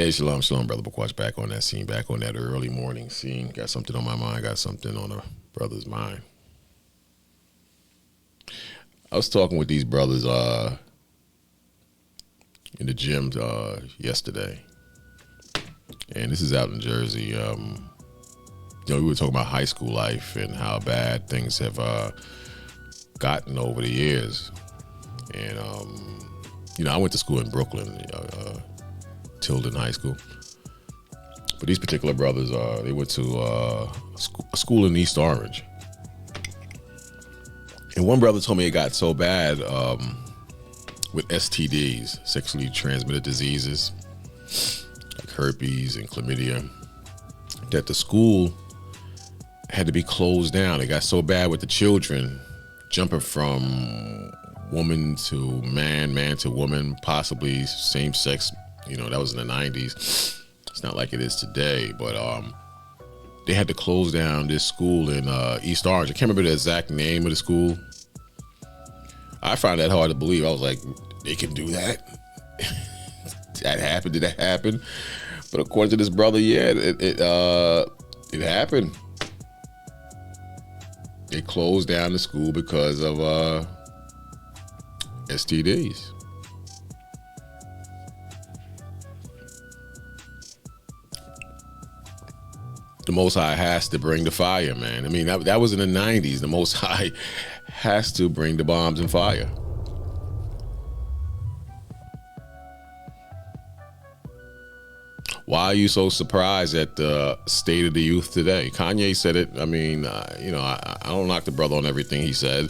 Hey, shalom, shalom, brother Bakwash, back on that scene, back on that early morning scene. Got something on my mind, got something on a brother's mind. I was talking with these brothers in the gym yesterday, and this is out in Jersey. We were talking about high school life and how bad things have gotten over the years. And I went to school in Brooklyn, Tilden High School. But these particular brothers, they went to a school in East Orange. And one brother told me it got so bad with STDs, sexually transmitted diseases, like herpes and chlamydia, that the school had to be closed down. It got so bad with the children jumping from woman to man, man to woman, possibly same sex. That was in the 90s. It's not like it is today, but they had to close down this school in East Orange. I can't remember the exact name of the school. I found that hard to believe. I was like, they can do that? That happened? Did that happen? But according to this brother, yeah, it happened. They closed down the school because of STDs. The Most High has to bring the fire, man. I mean, that was in the 90s. The Most High has to bring the bombs and fire. Why are you so surprised at the state of the youth today? Kanye said it. I mean, I don't knock the brother on everything he said.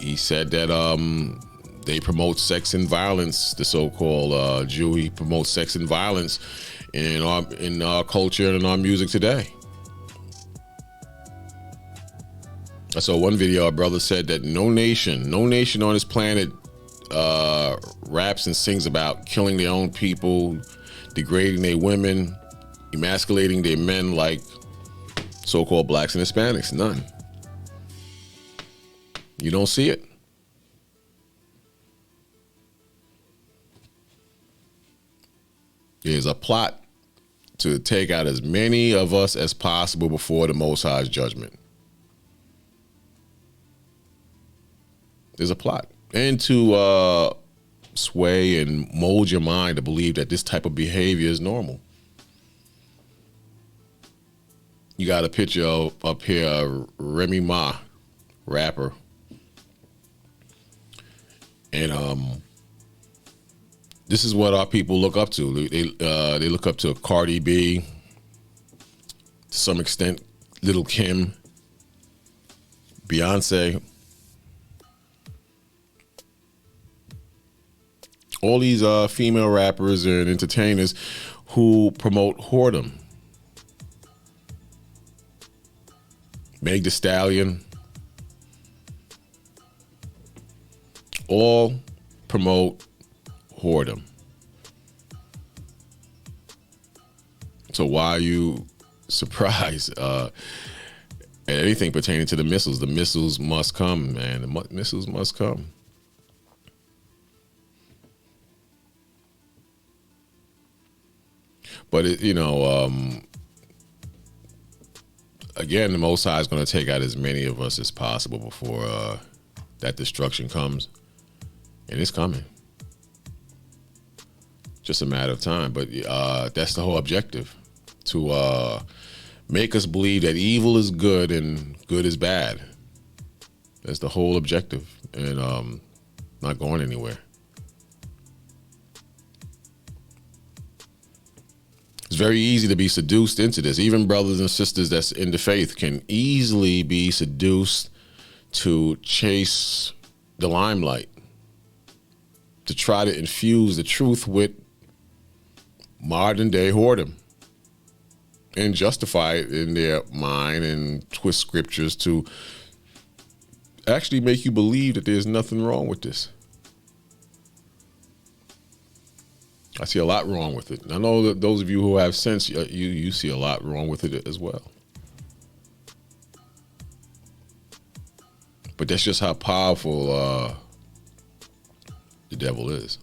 He said that they promote sex and violence. The so-called Jew, he promotes sex and violence in our culture and in our music today. I saw one video. A brother said that no nation on this planet raps and sings about killing their own people, degrading their women, emasculating their men like so-called blacks and Hispanics. None. You don't see it. There's a plot to take out as many of us as possible before the Most High's judgment. There's a plot. And to sway and mold your mind to believe that this type of behavior is normal. You got a picture up here, Remy Ma, rapper. And this is what our people look up to. They look up to Cardi B, to some extent, Little Kim, Beyonce. All these female rappers and entertainers who promote whoredom. Meg Thee Stallion. All promote whoredom. So why are you surprised at anything pertaining to the missiles? The missiles must come, man. The missiles must come. But again, the Most High is going to take out as many of us as possible before that destruction comes, and it's coming. Just a matter of time. But that's the whole objective, to make us believe that evil is good and good is bad. That's the whole objective, and not going anywhere. It's very easy to be seduced into this. Even brothers and sisters that's in the faith can easily be seduced to chase the limelight, to try to infuse the truth with modern day whoredom and justify it in their mind and twist scriptures to actually make you believe that there's nothing wrong with this. I see a lot wrong with it. And I know that those of you who have sense, you see a lot wrong with it as well. But that's just how powerful the devil is.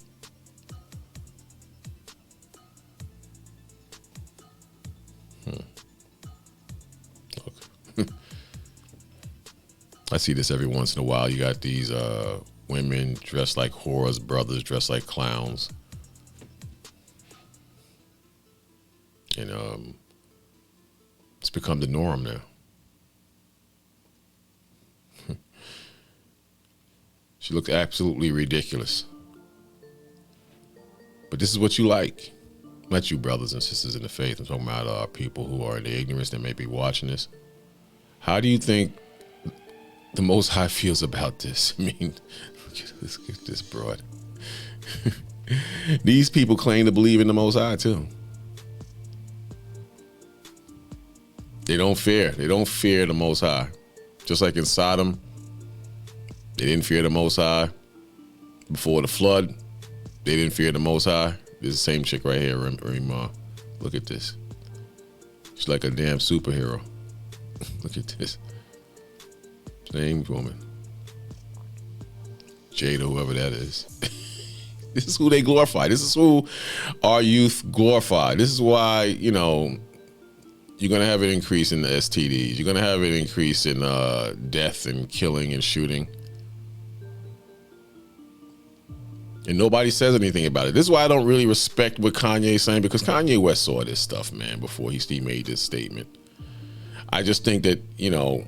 I see this every once in a while. You got these women dressed like whores, brothers dressed like clowns. And it's become the norm now. She looks absolutely ridiculous. But this is what you like. Not you brothers and sisters in the faith. I'm talking about people who are in the ignorance that may be watching this. How do you think the Most High feels about this? I mean, look at this broad. These people claim to believe in the Most High too. They don't fear. They don't fear the Most High. Just like in Sodom, they didn't fear the Most High. Before the flood, they didn't fear the Most High. This is the same chick right here, Rima. Look at this. She's like a damn superhero. Look at this. Same woman. Jada, whoever that is. This is who they glorify. This is who our youth glorify. This is why, you know, you're going to have an increase in the STDs. You're going to have an increase in death and killing and shooting. And nobody says anything about it. This is why I don't really respect what Kanye's saying, because Kanye West saw this stuff, man, before he made this statement. I just think that, you know,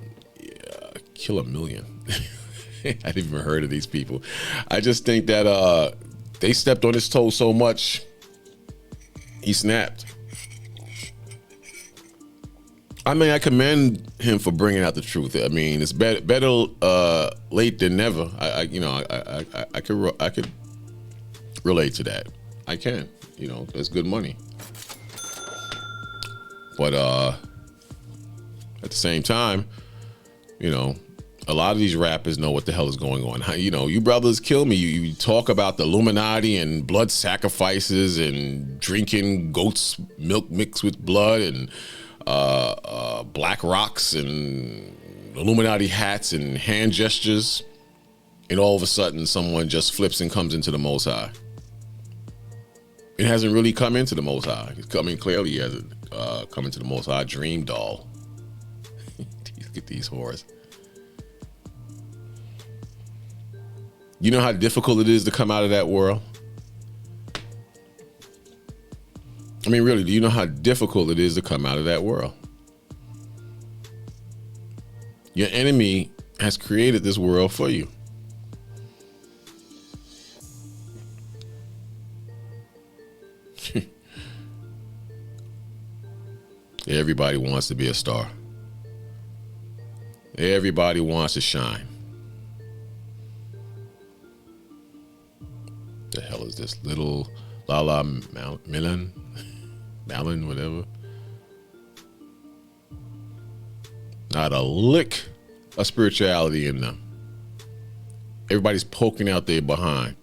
kill a million. I didn't even heard of these people. I just think that they stepped on his toes so much, he snapped. I mean, I commend him for bringing out the truth. I mean, it's better late than never. I could relate to that. I can. You know, that's good money. But at the same time, you know, a lot of these rappers know what the hell is going on. You know, you brothers kill me. You talk about the Illuminati and blood sacrifices and drinking goat's milk mixed with blood and black rocks and Illuminati hats and hand gestures, and all of a sudden someone just flips and comes into the Most High. It hasn't really come into the Most High. It's coming clearly. He hasn't come into the Most High. Dream doll. Look at these whores. You know how difficult it is to come out of that world? I mean, really, do you know how difficult it is to come out of that world? Your enemy has created this world for you. Everybody wants to be a star. Everybody wants to shine. The hell is this? Little Lala Malin, whatever. Not a lick of spirituality in them. Everybody's poking out their behind.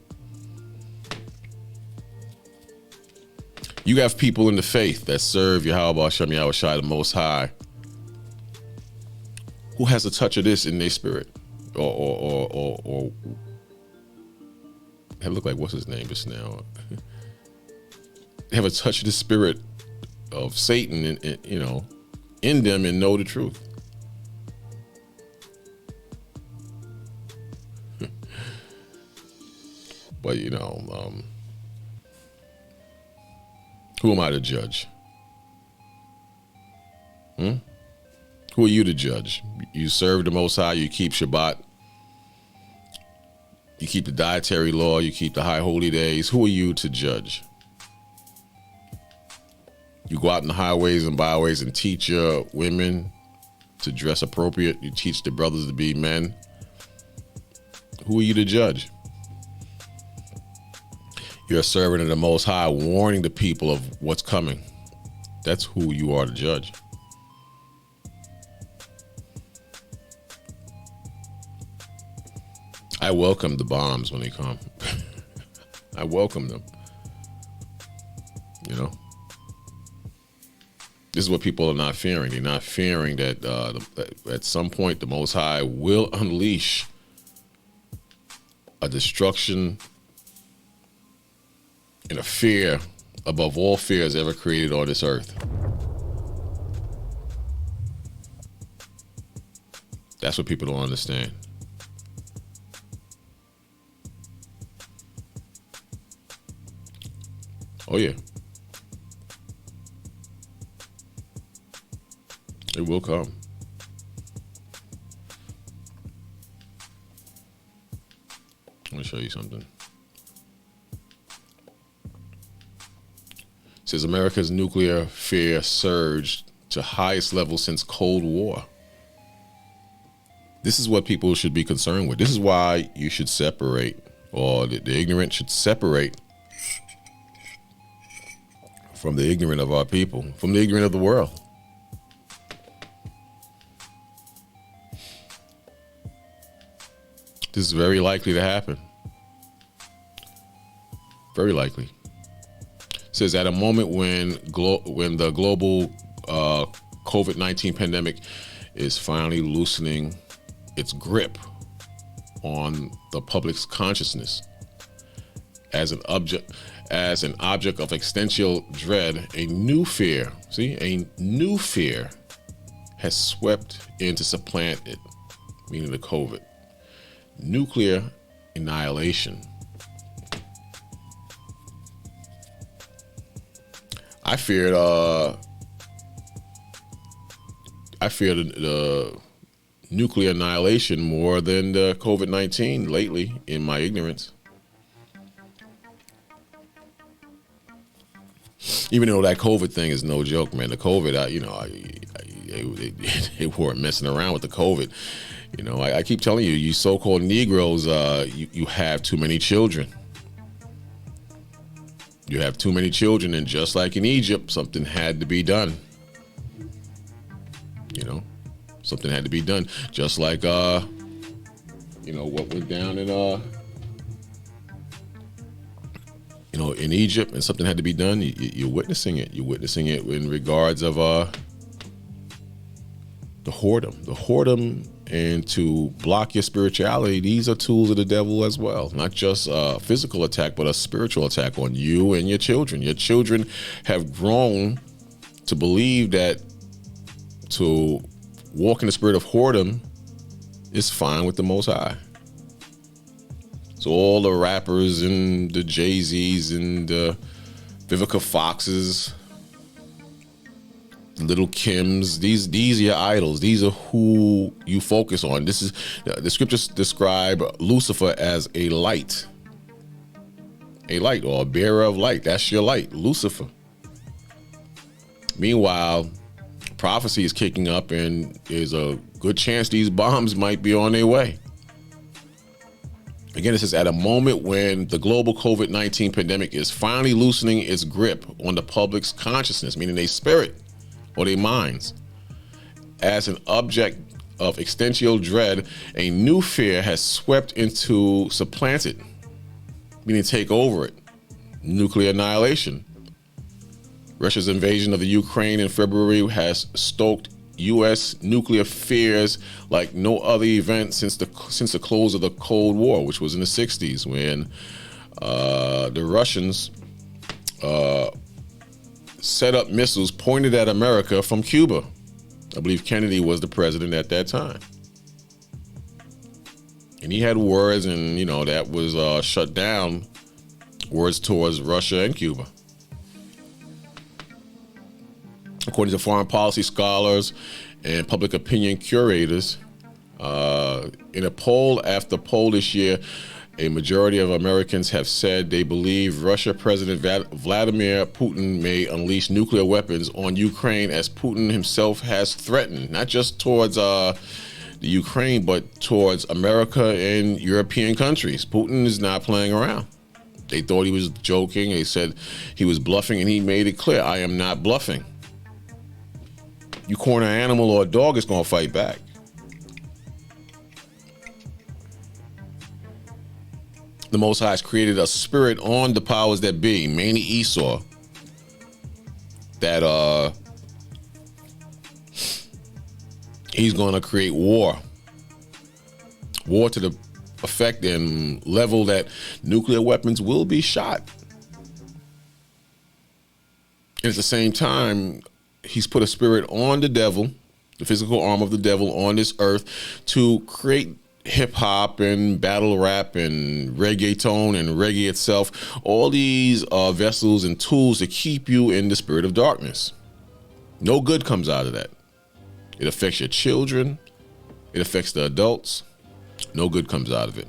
You have people in the faith that serve YAHAWAH, Shem Yahweh Shai, the Most High, who has a touch of this in their spirit, or they look like, what's his name just now? They have a touch of the spirit of Satan, and you know, in them, and know the truth. But you know, who am I to judge? Who are you to judge? You serve the Most High, you keep Shabbat, you keep the dietary law, you keep the high holy days. Who are you to judge? You go out in the highways and byways and teach your women to dress appropriate. You teach the brothers to be men. Who are you to judge? You're a servant of the Most High, warning the people of what's coming. That's who you are to judge. I welcome the bombs when they come. I welcome them. You know? This is what people are not fearing. They're not fearing that at some point the Most High will unleash a destruction and a fear above all fears ever created on this earth. That's what people don't understand. Oh yeah. It will come. Let me show you something. It says America's nuclear fear surged to highest level since Cold War. This is what people should be concerned with. This is why you should separate, or the ignorant should separate from the ignorant of our people, from the ignorant of the world. This is very likely to happen. Very likely. It says at a moment when the global COVID-19 pandemic is finally loosening its grip on the public's consciousness as an object of existential dread, a new fear has swept in to supplant it, meaning the COVID. Nuclear annihilation. I feared the nuclear annihilation more than the COVID-19 lately in my ignorance. Even though that COVID thing is no joke, man. The COVID, they weren't messing around with the COVID. You know, I keep telling you, you so-called Negroes, you have too many children. You have too many children, and just like in Egypt, something had to be done. You know, something had to be done. Just like, what went down in, in Egypt, and something had to be done. You're witnessing it. You're witnessing it in regards of the whoredom, and to block your spirituality. These are tools of the devil as well. Not just a physical attack, but a spiritual attack on you and your children. Your children have grown to believe that to walk in the spirit of whoredom is fine with the Most High. So all the rappers and the Jay-Z's and the Vivica Foxes, Little Kims, these are your idols. These are who you focus on. This is the scriptures describe Lucifer as a light or a bearer of light. That's your light, Lucifer. Meanwhile, prophecy is kicking up, and there's a good chance these bombs might be on their way. Again, it says at a moment when the global COVID-19 pandemic is finally loosening its grip on the public's consciousness, meaning their spirit or their minds, as an object of existential dread, a new fear has swept into supplant it, meaning take over it. Nuclear annihilation. Russia's invasion of the Ukraine in February has stoked U.S. nuclear fears like no other event since the close of the Cold War, which was in the 60s, when the Russians set up missiles pointed at America from Cuba. I believe Kennedy was the president at that time. And he had words, and that was shut down, words towards Russia and Cuba. According to foreign policy scholars and public opinion curators, in a poll after poll this year, a majority of Americans have said they believe Russia President Vladimir Putin may unleash nuclear weapons on Ukraine, as Putin himself has threatened, not just towards the Ukraine, but towards America and European countries. Putin is not playing around. They thought he was joking. They said he was bluffing, and he made it clear, I am not bluffing. You corner an animal or a dog, is going to fight back. The Most High has created a spirit on the powers that be, mainly Esau, that he's going to create war to the effect and level that nuclear weapons will be shot. And at the same time, he's put a spirit on the devil the physical arm of the devil on this earth to create hip hop and battle rap and reggaeton and reggae itself, all these vessels and tools to keep you in the spirit of darkness. No good comes out of that. It affects your children. It affects the adults. No good comes out of it.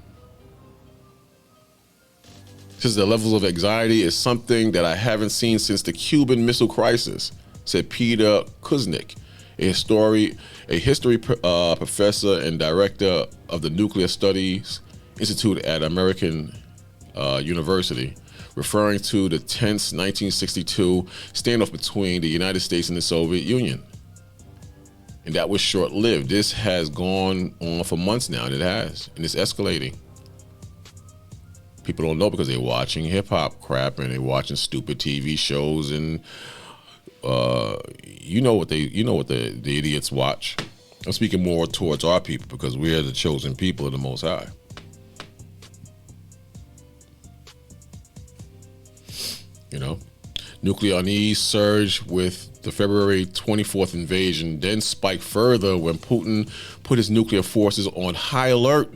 Says the levels of anxiety is something that I haven't seen since the Cuban Missile Crisis, said Peter Kuznick, a history professor and director of the Nuclear Studies Institute at American University, referring to the tense 1962 standoff between the United States and the Soviet Union. And that was short-lived. This has gone on for months now, and it's escalating. People don't know because they're watching hip-hop crap and they're watching stupid TV shows, and you know what the idiots watch. I'm speaking more towards our people because we are the chosen people of the Most High. You know, nuclear unease surged with the February 24th invasion, then spiked further when Putin put his nuclear forces on high alert.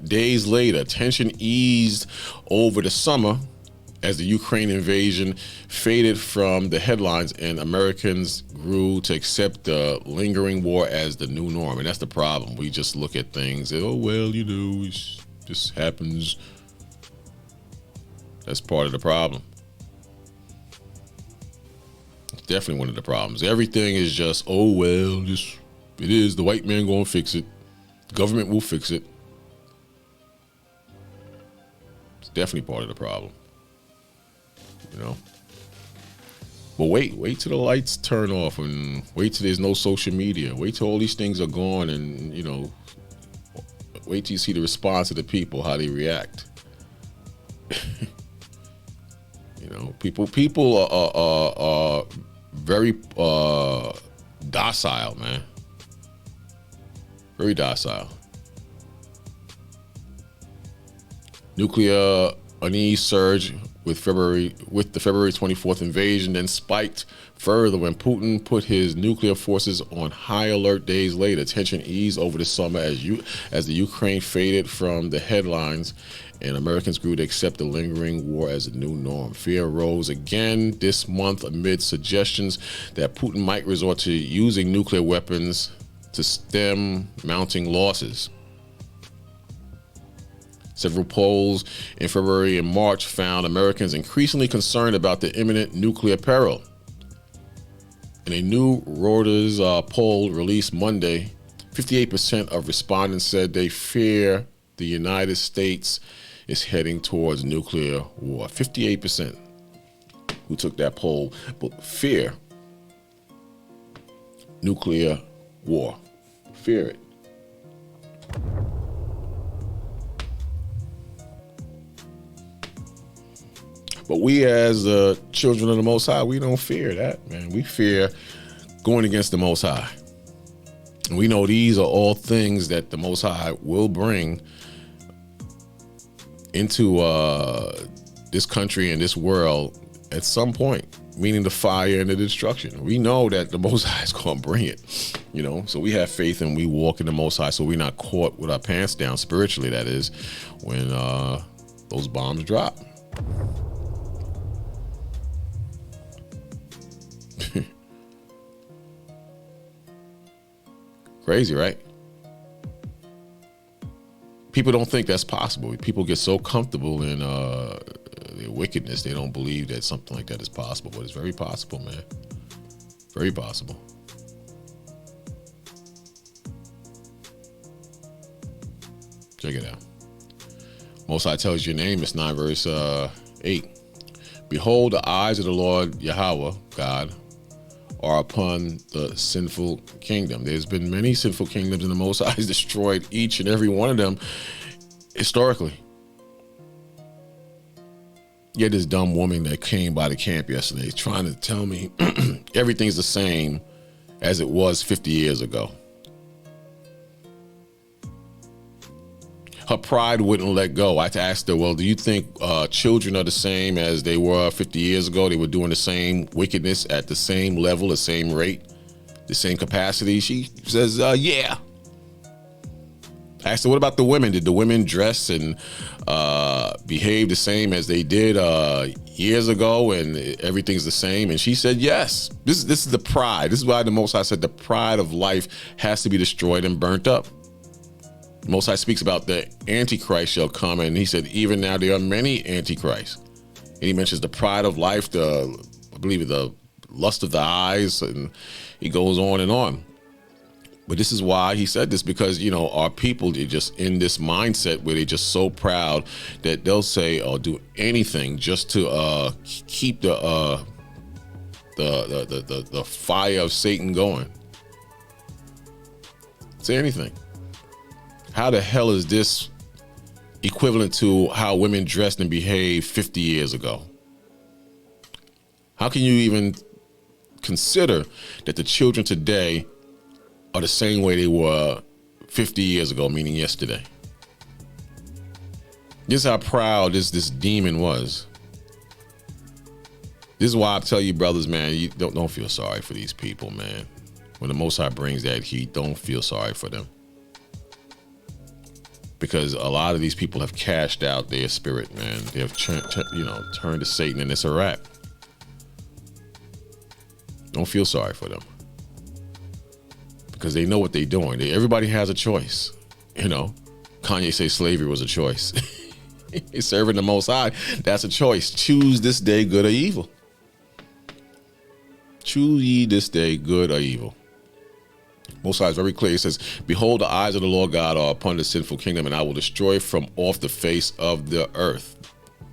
Days later. Tension eased over the summer as the Ukraine invasion faded from the headlines and Americans grew to accept the lingering war as the new norm. And that's the problem. We just look at things and, oh, well, you know, it just happens. That's part of the problem. It's definitely one of the problems. Everything is just, oh, well, just, it is. The white man gonna fix it. The government will fix it. It's definitely part of the problem. You know? But wait till the lights turn off, and wait till there's no social media. Wait till all these things are gone, and, you know, wait till you see the response of the people, how they react. You know, people are very docile, man. Very docile. Nuclear unease surge with the February 24th invasion, then spiked further when Putin put his nuclear forces on high alert days later. Tension eased over the summer as the Ukraine faded from the headlines and Americans grew to accept the lingering war as a new norm. Fear rose again this month amid suggestions that Putin might resort to using nuclear weapons to stem mounting losses. Several polls in February and March found Americans increasingly concerned about the imminent nuclear peril. In a new Reuters poll released Monday, 58% of respondents said they fear the United States is heading towards nuclear war. 58% who took that poll fear nuclear war. Fear it. But we as children of the Most High, we don't fear that, man. We fear going against the Most High. And we know these are all things that the Most High will bring into this country and this world at some point, meaning the fire and the destruction. We know that the Most High is going to bring it, you know. So we have faith and we walk in the Most High, so we're not caught with our pants down spiritually, that is, when those bombs drop. Crazy, right? People don't think that's possible. People get so comfortable in their wickedness, they don't believe that something like that is possible. But it's very possible, man. Very possible. Check it out. Most High tells your name, it's 9 verse 8. Behold, the eyes of the Lord YAHAWAH, God, are upon the sinful kingdom. There's been many sinful kingdoms, and the Most High has destroyed each and every one of them historically. You had this dumb woman that came by the camp yesterday trying to tell me everything's the same as it was 50 years ago. Her pride wouldn't let go. I asked her, well, do you think children are the same as they were 50 years ago? They were doing the same wickedness at the same level, the same rate, the same capacity? She says, yeah. I asked her, what about the women? Did the women dress and behave the same as they did years ago, and everything's the same? And she said, yes. This is the pride. This is why the Most High said the pride of life has to be destroyed and burnt up. The Most High speaks about the Antichrist shall come, and he said, even now there are many Antichrists. And he mentions the pride of life, I believe the lust of the eyes, and he goes on and on. But this is why he said this, because, our people, they're just in this mindset where they're just so proud that they'll say or do anything just to keep the fire of Satan going. Say anything. How the hell is this equivalent to how women dressed and behaved 50 years ago? How can you even consider that the children today are the same way they were 50 years ago, meaning yesterday? This is how proud this demon was. This is why I tell you, brothers, man, you don't feel sorry for these people, man. When the Most High brings that heat, don't feel sorry for them. Because a lot of these people have cashed out their spirit, man. They have turned to Satan, and it's a wrap. Don't feel sorry for them, because they know what they're doing. Everybody has a choice. Kanye say slavery was a choice. He's serving the Most High. That's a choice. Choose this day good or evil. Choose ye this day good or evil. Most High is very clear. He says, behold, the eyes of the Lord God are upon the sinful kingdom, and I will destroy from off the face of the earth.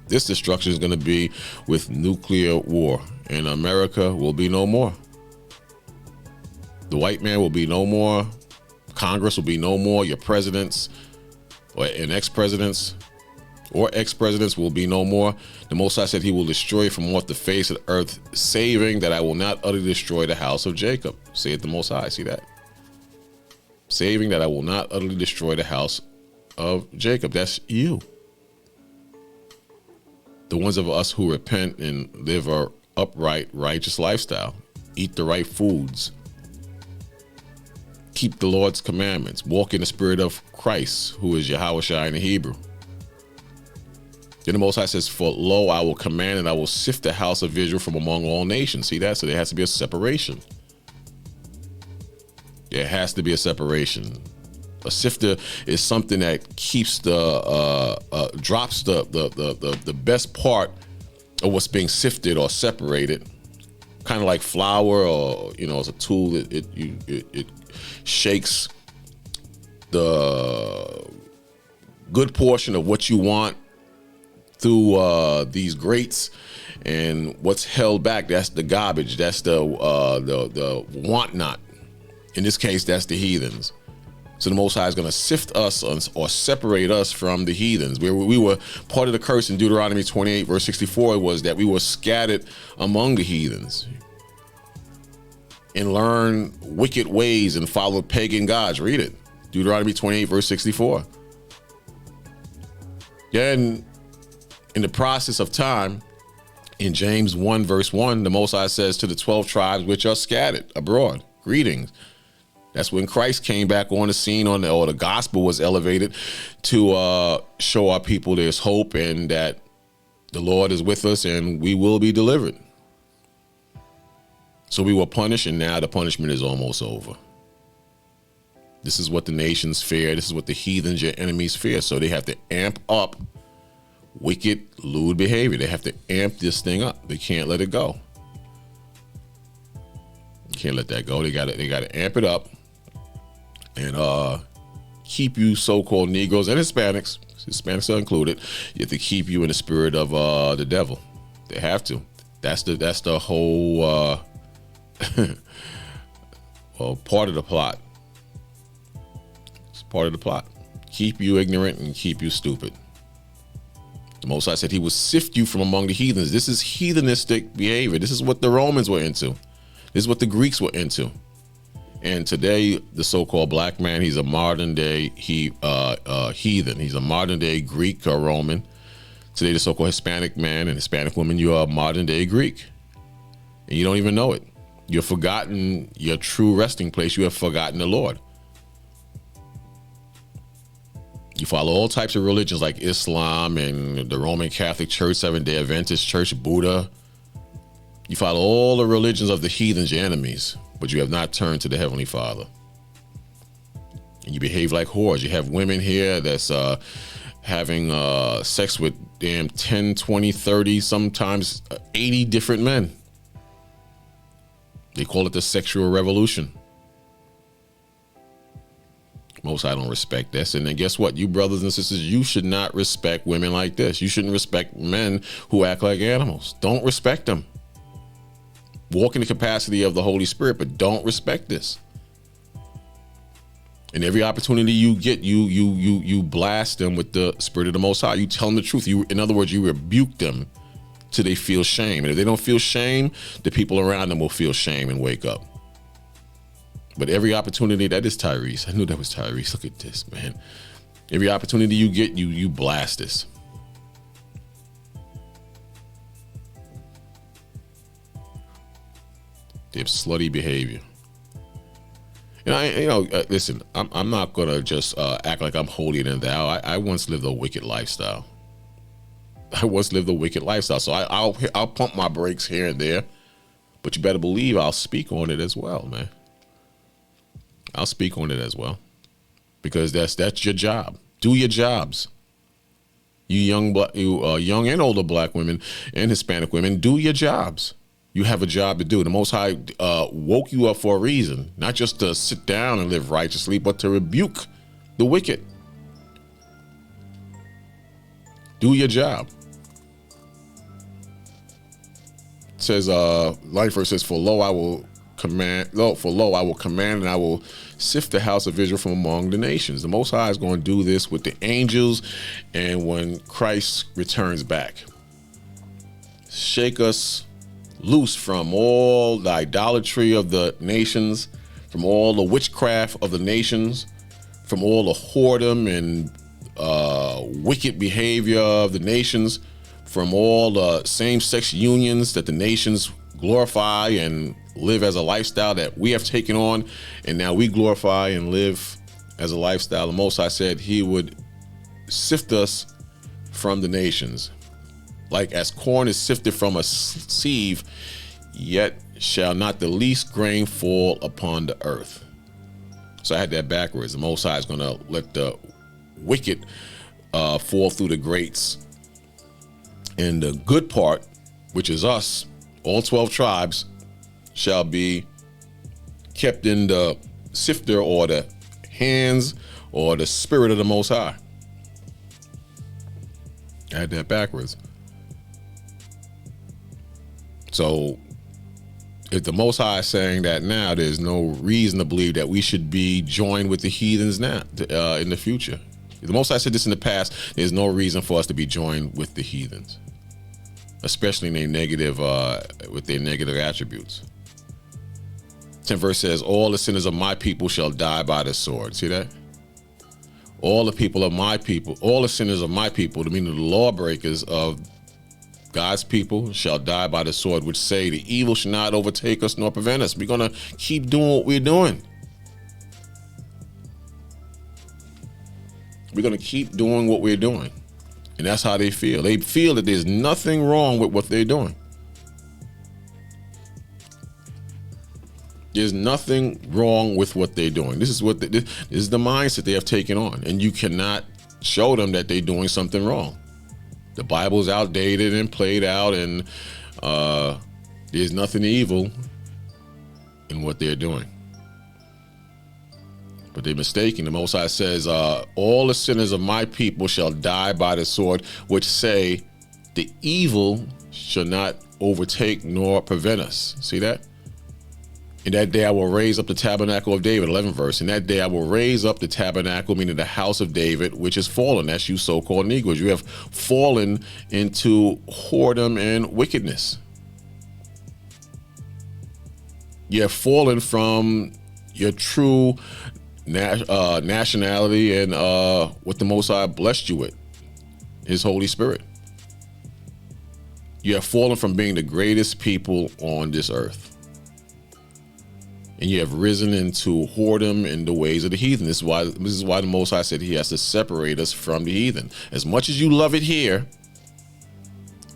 This destruction is going to be with nuclear war, and America will be no more. The white man will be no more. Congress will be no more. Your presidents and ex-presidents will be no more. The Most High said he will destroy from off the face of the earth, saving that I will not utterly destroy the house of Jacob. Saith the Most High. See that? Saving that I will not utterly destroy the house of Jacob. That's you. The ones of us who repent and live a upright, righteous lifestyle. Eat the right foods. Keep the Lord's commandments. Walk in the spirit of Christ, who is YAHAWAH in the Hebrew. Then the Most High says, for lo, I will command and I will sift the house of Israel from among all nations. See that? So there has to be a separation. There has to be a separation. A sifter is something that keeps drops the best part of what's being sifted or separated. Kind of like flour, or it's a tool. It shakes the good portion of what you want through these grates, and what's held back, that's the garbage. That's the want not. In this case, that's the heathens. So the Most High is going to sift us or separate us from the heathens. We were part of the curse in Deuteronomy 28, verse 64, was that we were scattered among the heathens and learn wicked ways and follow pagan gods. Read it. Deuteronomy 28, verse 64. Then, in the process of time, in James 1, verse 1, the Most High says to the 12 tribes which are scattered abroad, greetings. That's when Christ came back on the scene, or the gospel was elevated to show our people there's hope and that the Lord is with us and we will be delivered. So we were punished, and now the punishment is almost over. This is what the nations fear. This is what the heathens, your enemies, fear. So they have to amp up wicked, lewd behavior. They have to amp this thing up. They can't let it go. Can't let that go. They got to amp it up and keep you so-called Negroes and Hispanics are included. You have to keep you in the spirit of the devil. They have to. That's the whole part of the plot. It's part of the plot. Keep you ignorant and keep you stupid. The Most High said he will sift you from among the heathens. This is heathenistic behavior. This is what the Romans were into. This is what the Greeks were into. And today, the so-called black man, he's a modern day heathen. He's a modern day Greek or Roman. Today, the so-called Hispanic man and Hispanic woman, you are a modern day Greek. And you don't even know it. You've forgotten your true resting place. You have forgotten the Lord. You follow all types of religions like Islam and the Roman Catholic Church, Seventh-day Adventist Church, Buddha. You follow all the religions of the heathens, your enemies, but you have not turned to the Heavenly Father. And you behave like whores. You have women here that's having sex with damn 10, 20, 30, sometimes 80 different men. They call it the sexual revolution. Most I don't respect this. And then guess what? You brothers and sisters, you should not respect women like this. You shouldn't respect men who act like animals. Don't respect them. Walk in the capacity of the Holy Spirit, but don't respect this. And every opportunity you get, you blast them with the Spirit of the Most High. You tell them the truth. In other words, you rebuke them till they feel shame. And if they don't feel shame, the people around them will feel shame and wake up. But every opportunity, that is Tyrese. I knew that was Tyrese. Look at this, man. Every opportunity you get, you blast this. They have slutty behavior. And listen, I'm not gonna just act like I'm holier than thou. I once lived a wicked lifestyle. So I'll pump my brakes here and there, but you better believe I'll speak on it as well, man. I'll speak on it as well, because that's your job. Do your jobs. You young and older black women and Hispanic women, do your jobs. You have a job to do. The Most High woke you up for a reason, not just to sit down and live righteously, but to rebuke the wicked. Do your job. It says, life verse says, for lo, I will command, and I will sift the house of Israel from among the nations. The Most High is going to do this with the angels and when Christ returns back. Shake us loose from all the idolatry of the nations, from all the witchcraft of the nations, from all the whoredom and wicked behavior of the nations, from all the same-sex unions that the nations glorify and live as a lifestyle that we have taken on, and now we glorify and live as a lifestyle. The Most High said he would sift us from the nations. Like as corn is sifted from a sieve, yet shall not the least grain fall upon the earth. So I had that backwards. The Most High is going to let the wicked fall through the grates. And the good part, which is us, all 12 tribes, shall be kept in the sifter or the hands or the Spirit of the Most High. I had that backwards. So if the Most High is saying that now, there's no reason to believe that we should be joined with the heathens now in the future. If the Most High said this in the past, there's no reason for us to be joined with the heathens, especially in their negative, with their negative attributes. 10th verse says, all the sinners of my people shall die by the sword. See that? All the people of my people, all the sinners of my people, meaning the lawbreakers of God's people, shall die by the sword, which say the evil shall not overtake us nor prevent us. We're going to keep doing what we're doing. We're going to keep doing what we're doing. And that's how they feel. They feel that there's nothing wrong with what they're doing. There's nothing wrong with what they're doing. This is this is the mindset they have taken on. And you cannot show them that they're doing something wrong. The Bible's outdated and played out, and there's nothing evil in what they're doing. But they're mistaken. The Most High says, all the sinners of my people shall die by the sword, which say the evil shall not overtake nor prevent us. See that? In that day I will raise up the tabernacle of David, 11th verse. In that day I will raise up the tabernacle, meaning the house of David, which is fallen. That's you so-called Negroes. You have fallen into whoredom and wickedness. You have fallen from your true nationality and what the Most High blessed you with, His Holy Spirit. You have fallen from being the greatest people on this earth. And you have risen into whoredom in the ways of the heathen. This is why the Most High said He has to separate us from the heathen. As much as you love it here,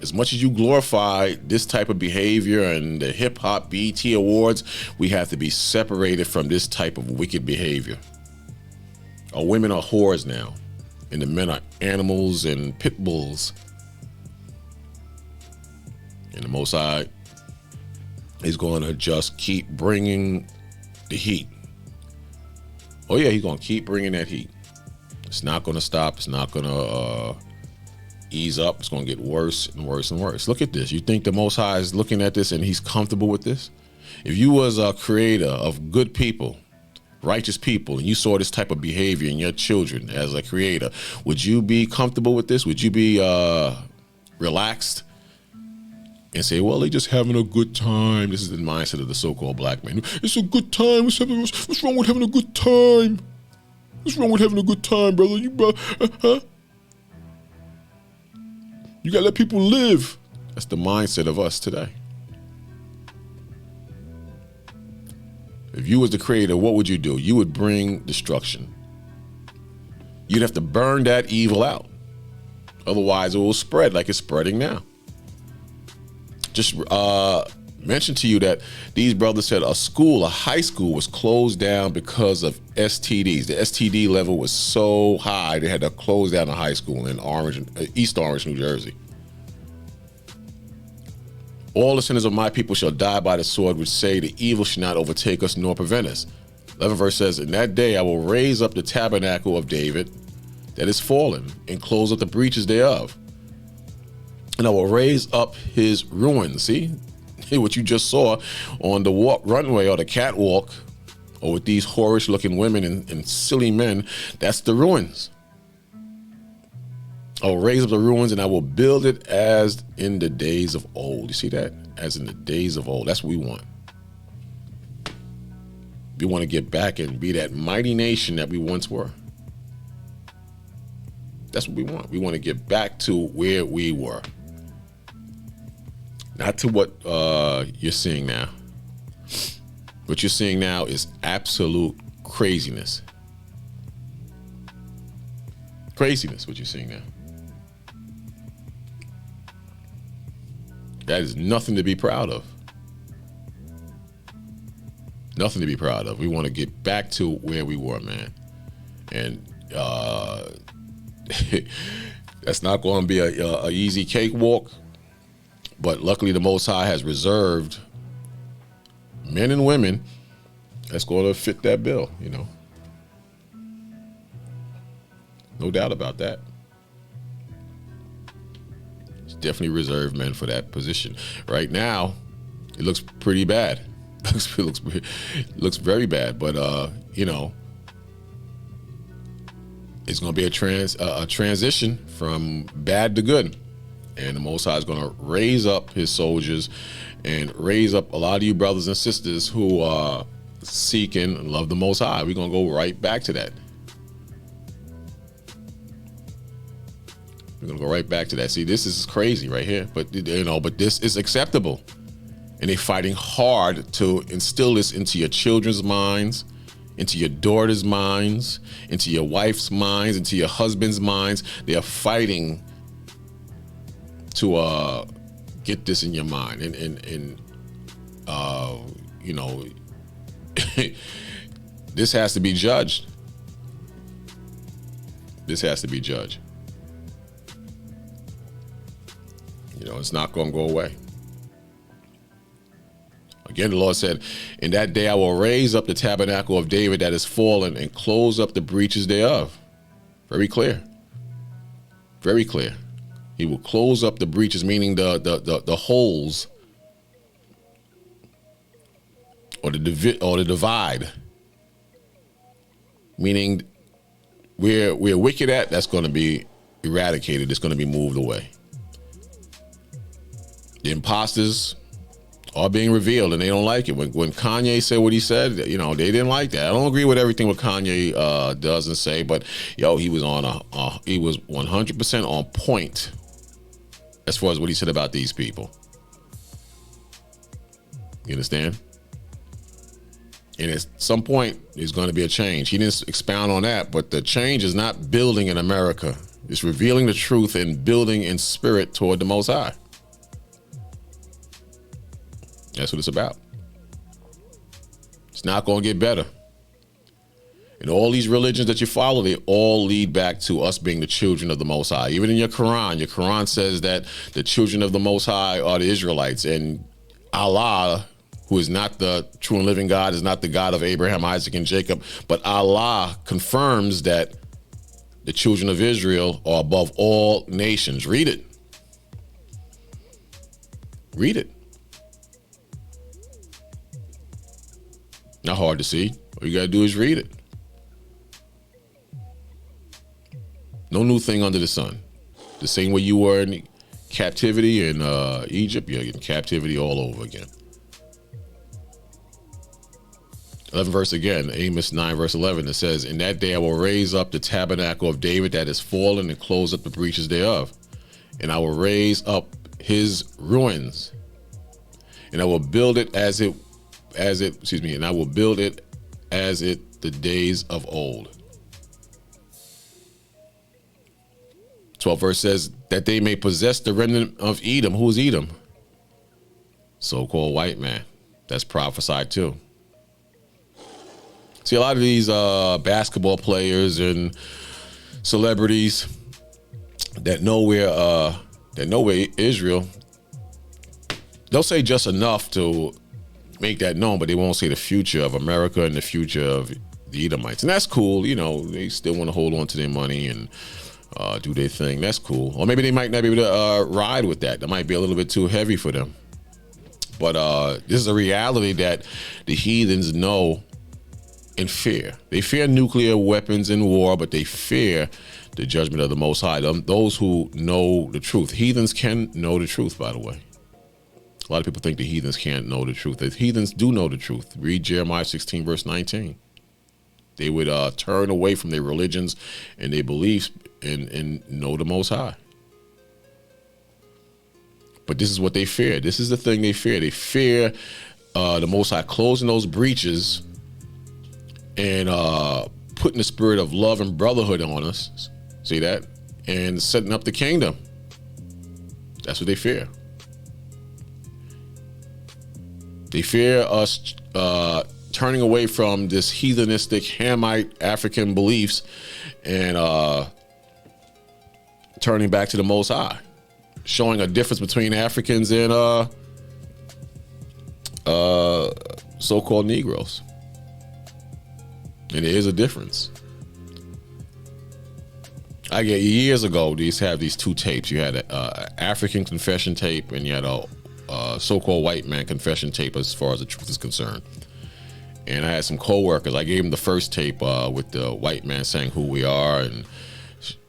as much as you glorify this type of behavior and the hip hop BET awards, we have to be separated from this type of wicked behavior. Our women are whores now, and the men are animals and pit bulls. And the Most High is going to just keep bringing the heat. Oh yeah, He's going to keep bringing that heat. It's not going to stop. It's not going to ease up. It's going to get worse and worse and worse. Look at this. You think the Most High is looking at this and He's comfortable with this? If you was a creator of good people, righteous people, and you saw this type of behavior in your children as a creator, would you be comfortable with this? Would you be relaxed and say, well, they just having a good time? This is the mindset of the so-called black man. It's a good time. What's wrong with having a good time? What's wrong with having a good time, brother? You gotta let people live. That's the mindset of us today. If you was the creator, what would you do? You would bring destruction. You'd have to burn that evil out. Otherwise, it will spread like it's spreading now. Just mention to you that these brothers said a high school was closed down because of STDs. The STD level was so high, they had to close down a high school in East Orange, New Jersey. All the sinners of my people shall die by the sword, which say the evil shall not overtake us nor prevent us. 11 verse says, in that day I will raise up the tabernacle of David that is fallen and close up the breaches thereof. And I will raise up his ruins. See what you just saw on the runway or the catwalk, or with these whorish looking women and silly men. That's the ruins. I will raise up the ruins and I will build it as in the days of old. You see that? As in the days of old. That's what we want. We want to get back and be that mighty nation that we once were. That's what we want. We want to get back to where we were. Not to what you're seeing now. What you're seeing now is absolute craziness. Craziness, what you're seeing now. That is nothing to be proud of. Nothing to be proud of. We want to get back to where we were, man. And that's not going to be a easy cakewalk. But luckily, the Most High has reserved men and women that's going to fit that bill, you know. No doubt about that. It's definitely reserved men for that position. Right now, it looks pretty bad. It looks very bad. But you know, it's going to be a transition from bad to good. And the Most High is going to raise up His soldiers and raise up a lot of you brothers and sisters who seek and love the Most High. We're going to go right back to that. We're going to go right back to that. See, this is crazy right here. But, you know, but this is acceptable. And they're fighting hard to instill this into your children's minds, into your daughter's minds, into your wife's minds, into your husband's minds. They are fighting to get this in your mind, and you know, this has to be judged. This has to be judged. You know, it's not going to go away. Again, the Lord said, in that day I will raise up the tabernacle of David that is fallen and close up the breaches thereof. Very clear. Very clear. He will close up the breaches, meaning the holes or the divide. Meaning where we're wicked at, that's going to be eradicated. It's going to be moved away. The imposters are being revealed, and they don't like it. When Kanye said what he said, you know, they didn't like that. I don't agree with everything what Kanye does and say, but yo, he was he was 100% on point as far as what he said about these people. You understand? And at some point, there's going to be a change. He didn't expound on that, but the change is not building in America. It's revealing the truth and building in spirit toward the Most High. That's what it's about. It's not going to get better. And all these religions that you follow, they all lead back to us being the children of the Most High. Even in your Quran says that the children of the Most High are the Israelites. And Allah, who is not the true and living God, is not the God of Abraham, Isaac, and Jacob, but Allah confirms that the children of Israel are above all nations. Read it. Read it. Not hard to see. All you got to do is read it. No new thing under the sun. The same way you were in captivity in Egypt, you're in captivity all over again. 11 verse again, Amos 9 verse 11, it says, "In that day I will raise up the tabernacle of David that is fallen and close up the breaches thereof. And I will raise up his ruins. And I will build it and I will build it as it the days of old." 12 verse says, "That they may possess the remnant of Edom." Who's Edom? So-called white man. That's prophesied too. See, a lot of these basketball players and celebrities that know where Israel, they'll say just enough to make that known, but they won't say the future of America and the future of the Edomites. And that's cool. You know, they still want to hold on to their money and do their thing. That's cool. Or maybe they might not be able to ride with that. That might be a little bit too heavy for them. But this is a reality that the heathens know and fear. They fear nuclear weapons and war, but they fear the judgment of the Most High. Those who know the truth. Heathens can know the truth, by the way. A lot of people think the heathens can't know the truth. The heathens do know the truth. Read Jeremiah 16 verse 19. They would turn away from their religions and their beliefs and know the Most High. But this is what they fear. This is the thing they fear. They fear the Most High closing those breaches and putting the spirit of love and brotherhood on us. See that? And setting up the kingdom. That's what they fear. They fear us turning away from this heathenistic Hamite African beliefs and turning back to the Most High, showing a difference between Africans and so-called Negroes. And there is a difference. I get years ago, they used to have these two tapes. You had an African confession tape and you had a so-called white man confession tape as far as the truth is concerned. And I had some co-workers. I gave them the first tape with the white man saying who we are and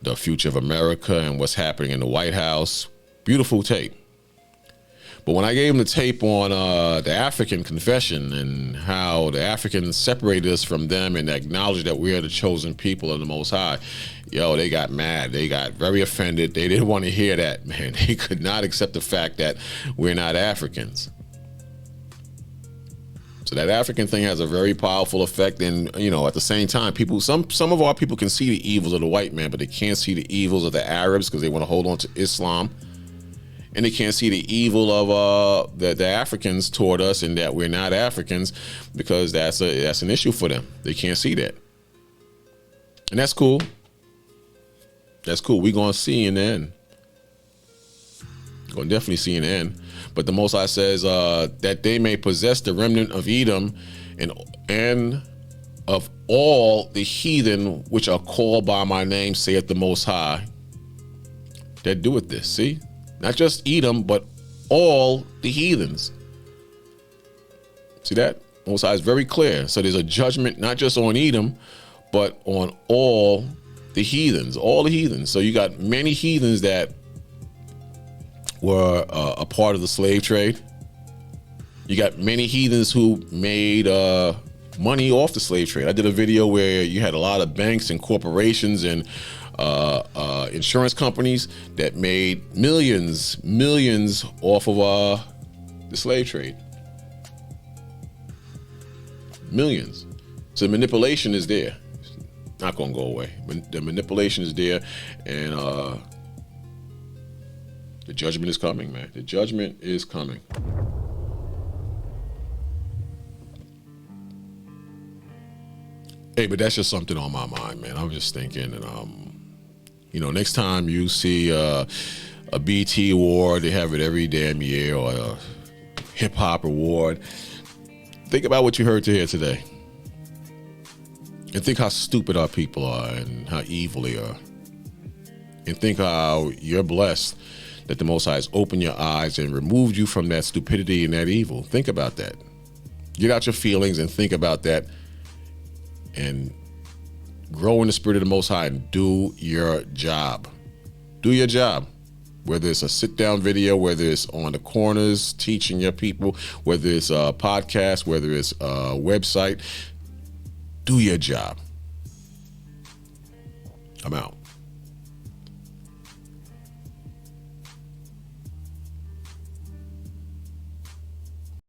the future of America and what's happening in the White House. Beautiful tape. But when I gave them the tape on the African confession and how the Africans separated us from them and acknowledged that we are the chosen people of the Most High, yo, they got mad. They got very offended. They didn't want to hear that, man. They could not accept the fact that we're not Africans. So that African thing has a very powerful effect. And, you know, at the same time, people, some of our people can see the evils of the white man, but they can't see the evils of the Arabs because they want to hold on to Islam. And they can't see the evil of the Africans toward us and that we're not Africans because that's an issue for them. They can't see that. And that's cool. That's cool. We're going to see in the end. We're going to definitely see in the end. But the Most High says that they may possess the remnant of Edom and of all the heathen which are called by my name, saith the Most High, that doeth this. See? Not just Edom, but all the heathens. See that? Most High is very clear. So there's a judgment not just on Edom, but on all the heathens. All the heathens. So you got many heathens that were a part of the slave trade. You got many heathens who made money off the slave trade. I did a video where you had a lot of banks and corporations and insurance companies that made millions off of the slave trade. Millions. So the manipulation is there. It's not going to go away. The manipulation is there, and the judgment is coming, man. The judgment is coming. Hey, but that's just something on my mind, man. I'm just thinking, and next time you see a BT award, they have it every damn year, or a hip hop award. Think about what you heard to here today, and think how stupid our people are and how evil they are, and think how you're blessed that the Most High has opened your eyes and removed you from that stupidity and that evil. Think about that. Get out your feelings and think about that. And grow in the spirit of the Most High and do your job. Do your job. Whether it's a sit-down video, whether it's on the corners teaching your people, whether it's a podcast, whether it's a website, do your job. I'm out.